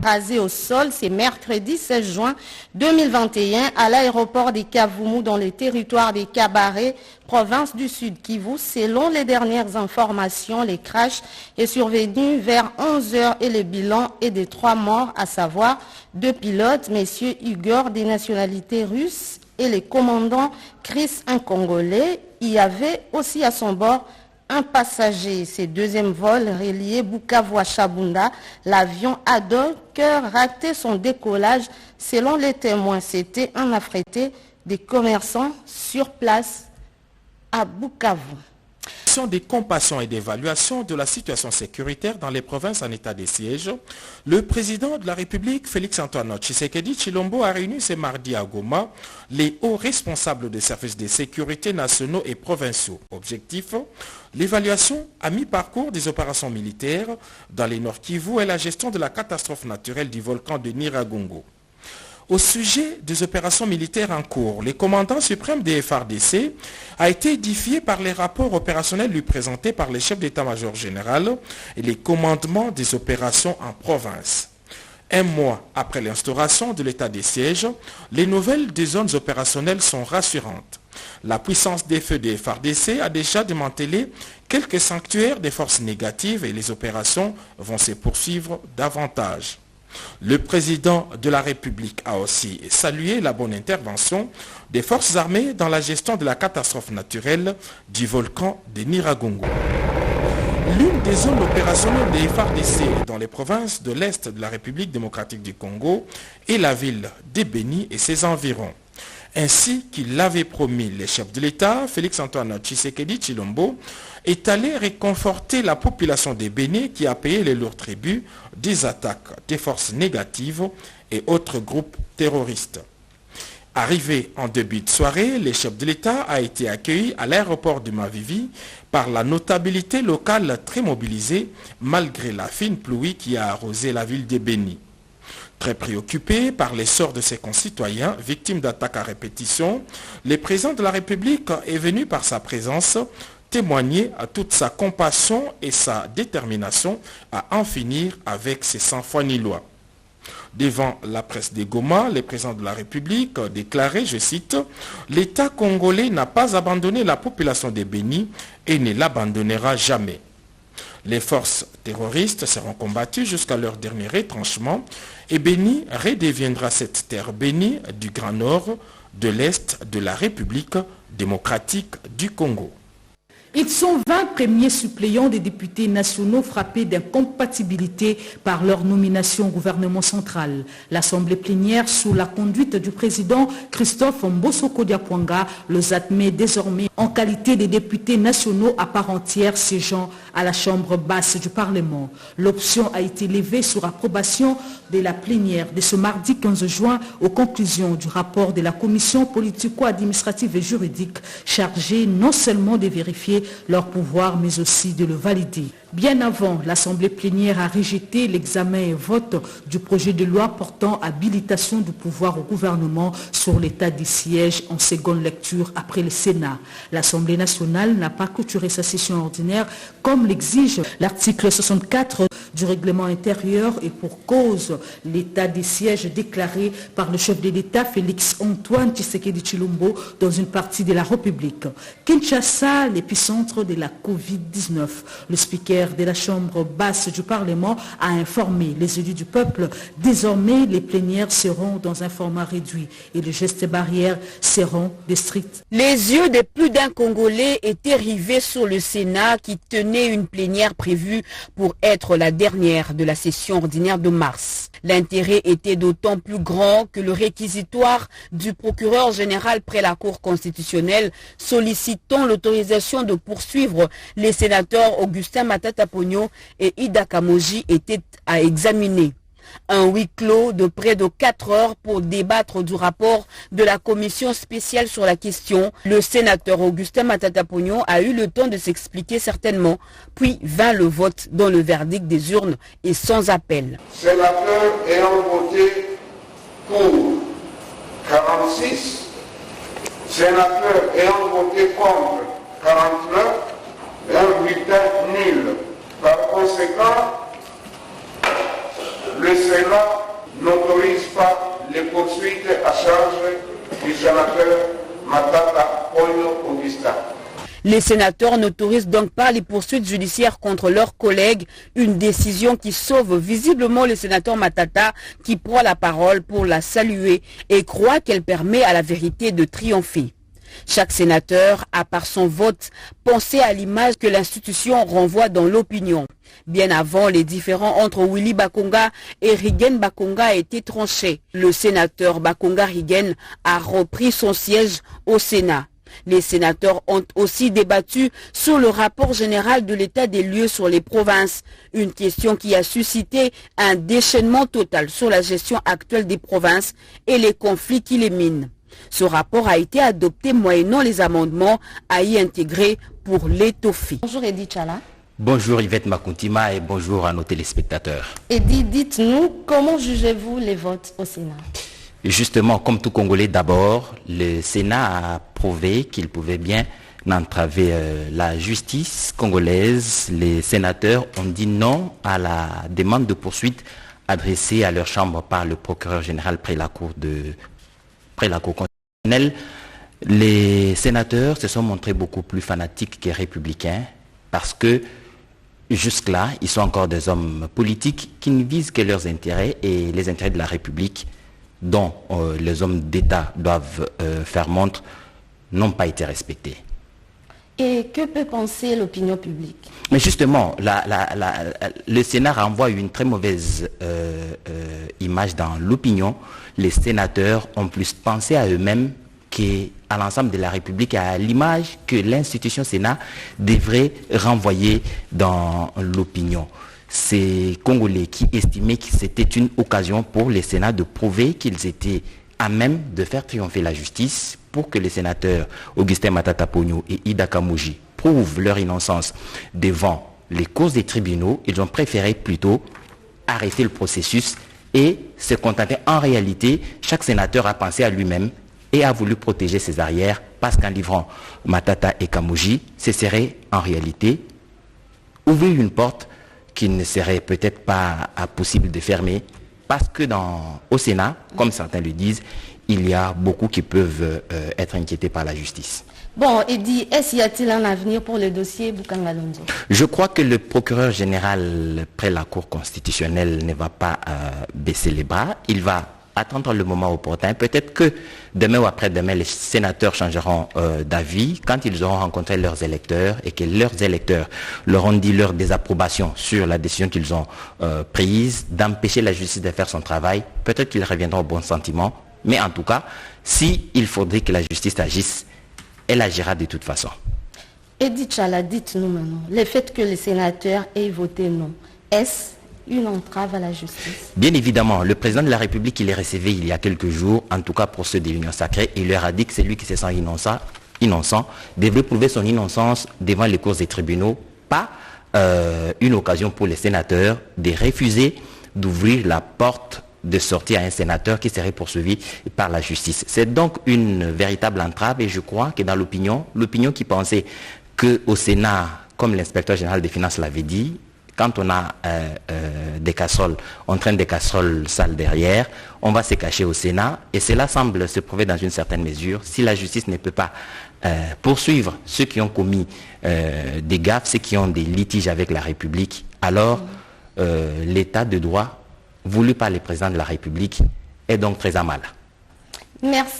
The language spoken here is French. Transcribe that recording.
rasé au sol, c'est mercredi 16 juin 2021 à l'aéroport de Kavumu dans le territoire des Kabaré, province du Sud Kivu. Selon les dernières informations, le crash est survenu vers 11h et le bilan est de 3 morts, à savoir 2 pilotes, M. Igor des nationalités russes et le commandant Chris, un Congolais. Il y avait aussi à son bord un passager. Ce deuxième vol relié Bukavu à Chabunda, l'avion a donc raté son décollage. Selon les témoins, c'était un affrété des commerçants sur place à Bukavu. Des compassions et d'évaluation de la situation sécuritaire dans les provinces en état de siège, le président de la République, Félix-Antoine Tshisekedi Tshilombo, a réuni ce mardi à Goma les hauts responsables des services de sécurité nationaux et provinciaux. Objectif, l'évaluation à mi-parcours des opérations militaires dans les Nord Kivu et la gestion de la catastrophe naturelle du volcan de Nyiragongo. Au sujet des opérations militaires en cours, le commandant suprême des FARDC a été édifié par les rapports opérationnels lui présentés par les chefs d'état-major général et les commandements des opérations en province. Un mois après l'instauration de l'état de siège, les nouvelles des zones opérationnelles sont rassurantes. La puissance des feux des FARDC a déjà démantelé quelques sanctuaires des forces négatives et les opérations vont se poursuivre davantage. Le président de la République a aussi salué la bonne intervention des forces armées dans la gestion de la catastrophe naturelle du volcan de Nyiragongo. L'une des zones opérationnelles des FARDC dans les provinces de l'Est de la République démocratique du Congo est la ville de Beni et ses environs. Ainsi qu'il l'avait promis, le chef de l'État, Félix-Antoine Tshisekedi Tshilombo, est allé réconforter la population de Béni qui a payé les lourds tributs des attaques des forces négatives et autres groupes terroristes. Arrivé en début de soirée, le chef de l'État a été accueilli à l'aéroport de Mavivi par la notabilité locale très mobilisée malgré la fine pluie qui a arrosé la ville de Béni. Très préoccupé par les sorts de ses concitoyens victimes d'attaques à répétition, le président de la République est venu par sa présence témoigner à toute sa compassion et sa détermination à en finir avec ces sans-foi ni loi. Devant la presse de Goma, le président de la République déclarait, je cite, « L'État congolais n'a pas abandonné la population de Béni et ne l'abandonnera jamais. » Les forces terroristes seront combattues jusqu'à leur dernier retranchement et Béni redeviendra cette terre bénie du Grand Nord, de l'Est de la République démocratique du Congo. Ils sont 20 premiers suppléants des députés nationaux frappés d'incompatibilité par leur nomination au gouvernement central. L'Assemblée plénière, sous la conduite du président Christophe Mbosoko Diapwanga, les admet désormais en qualité de députés nationaux à part entière siégeant à la Chambre basse du Parlement. L'option a été levée sur approbation de la plénière de ce mardi 15 juin aux conclusions du rapport de la commission politico-administrative et juridique chargée non seulement de vérifier leur pouvoir mais aussi de le valider. Bien avant, l'Assemblée plénière a rejeté l'examen et vote du projet de loi portant habilitation du pouvoir au gouvernement sur l'état des sièges en seconde lecture après le Sénat. L'Assemblée nationale n'a pas clôturé sa session ordinaire comme l'exige l'article 64 du règlement intérieur et pour cause l'état des sièges déclaré par le chef de l'État Félix-Antoine Tshisekedi Tshilombo dans une partie de la République. Kinshasa, l'épicentre de la Covid-19. Le speaker de la Chambre basse du Parlement a informé les élus du peuple. Désormais, les plénières seront dans un format réduit et les gestes barrières seront stricts. Les yeux de plus d'un Congolais étaient rivés sur le Sénat qui tenait une plénière prévue pour être la dernière de la session ordinaire de mars. L'intérêt était d'autant plus grand que le réquisitoire du procureur général près la Cour constitutionnelle sollicitant l'autorisation de poursuivre les sénateurs Augustin Matata Ponyo et Ida Kamoji était à examiner. Un huis clos de près de 4 heures pour débattre du rapport de la commission spéciale sur la question. Le sénateur Augustin Matata Ponyo a eu le temps de s'expliquer certainement, puis vint le vote dont le verdict des urnes est sans appel. Sénateurs ayant voté pour 46, sénateurs ayant voté contre 49, et un bulletin nul. Par conséquent, le Sénat Les sénateurs n'autorisent donc pas les poursuites judiciaires contre leurs collègues, une décision qui sauve visiblement le sénateur Matata qui prend la parole pour la saluer et croit qu'elle permet à la vérité de triompher. Chaque sénateur a par son vote pensé à l'image que l'institution renvoie dans l'opinion. Bien avant, les différends entre Willy Bakonga et Rigen Bakonga étaient tranchés. Le sénateur Bakonga Rigen a repris son siège au Sénat. Les sénateurs ont aussi débattu sur le rapport général de l'état des lieux sur les provinces, une question qui a suscité un déchaînement total sur la gestion actuelle des provinces et les conflits qui les minent. Ce rapport a été adopté moyennant les amendements à y intégrer pour l'étoffer. Bonjour Edith Chala. Bonjour Yvette Makuntima et bonjour à nos téléspectateurs. Edith, dites-nous, comment jugez-vous les votes au Sénat? Justement, comme tout Congolais d'abord, le Sénat a prouvé qu'il pouvait bien entraver la justice congolaise. Les sénateurs ont dit non à la demande de poursuite adressée à leur chambre par le procureur général près la Cour constitutionnelle. Les sénateurs se sont montrés beaucoup plus fanatiques que républicains parce que jusque-là, ils sont encore des hommes politiques qui ne visent que leurs intérêts et les intérêts de la République dont les hommes d'État doivent faire montre n'ont pas été respectés. Et que peut penser l'opinion publique? Mais justement, le Sénat renvoie une très mauvaise image dans l'opinion. Les sénateurs ont plus pensé à eux-mêmes qu'à l'ensemble de la République, à l'image que l'institution Sénat devrait renvoyer dans l'opinion. Ces Congolais qui estimaient que c'était une occasion pour les Sénats de prouver qu'ils étaient à même de faire triompher la justice pour que les sénateurs Augustin Matata Pogno et Ida Kamuji prouvent leur innocence devant les causes des tribunaux. Ils ont préféré plutôt arrêter le processus et se contenter. En réalité, chaque sénateur a pensé à lui-même et a voulu protéger ses arrières parce qu'en livrant Matata et Kamuji, ce serait en réalité ouvrir une porte qui ne serait peut-être pas possible de fermer parce que au Sénat, comme certains le disent, il y a beaucoup qui peuvent être inquiétés par la justice. Bon, Eddy, y a-t-il un avenir pour le dossier Bukanga Lonzo? Je crois que le procureur général près la Cour constitutionnelle ne va pas baisser les bras. Il va attendre le moment opportun. Peut-être que demain ou après-demain, les sénateurs changeront d'avis quand ils auront rencontré leurs électeurs et que leurs électeurs leur ont dit leur désapprobation sur la décision qu'ils ont prise d'empêcher la justice de faire son travail. Peut-être qu'ils reviendront au bon sentiment. Mais en tout cas, s'il faudrait que la justice agisse, elle agira de toute façon. Edith Chala, dites-nous maintenant, le fait que les sénateurs aient voté non, est-ce une entrave à la justice? Bien évidemment, le président de la République, il les recevait il y a quelques jours, en tout cas pour ceux de l'Union sacrée, il leur a dit que celui qui se sent innocent devrait prouver son innocence devant les cours des tribunaux, pas une occasion pour les sénateurs de refuser d'ouvrir la porte de sortir à un sénateur qui serait poursuivi par la justice. C'est donc une véritable entrave et je crois que dans l'opinion qui pensait qu'au Sénat, comme l'inspecteur général des finances l'avait dit, quand on a des casseroles, on traîne des casseroles sales derrière, on va se cacher au Sénat et cela semble se prouver dans une certaine mesure. Si la justice ne peut pas poursuivre ceux qui ont commis des gaffes, ceux qui ont des litiges avec la République, alors l'état de droit voulu par le président de la République est donc très à mal. Merci.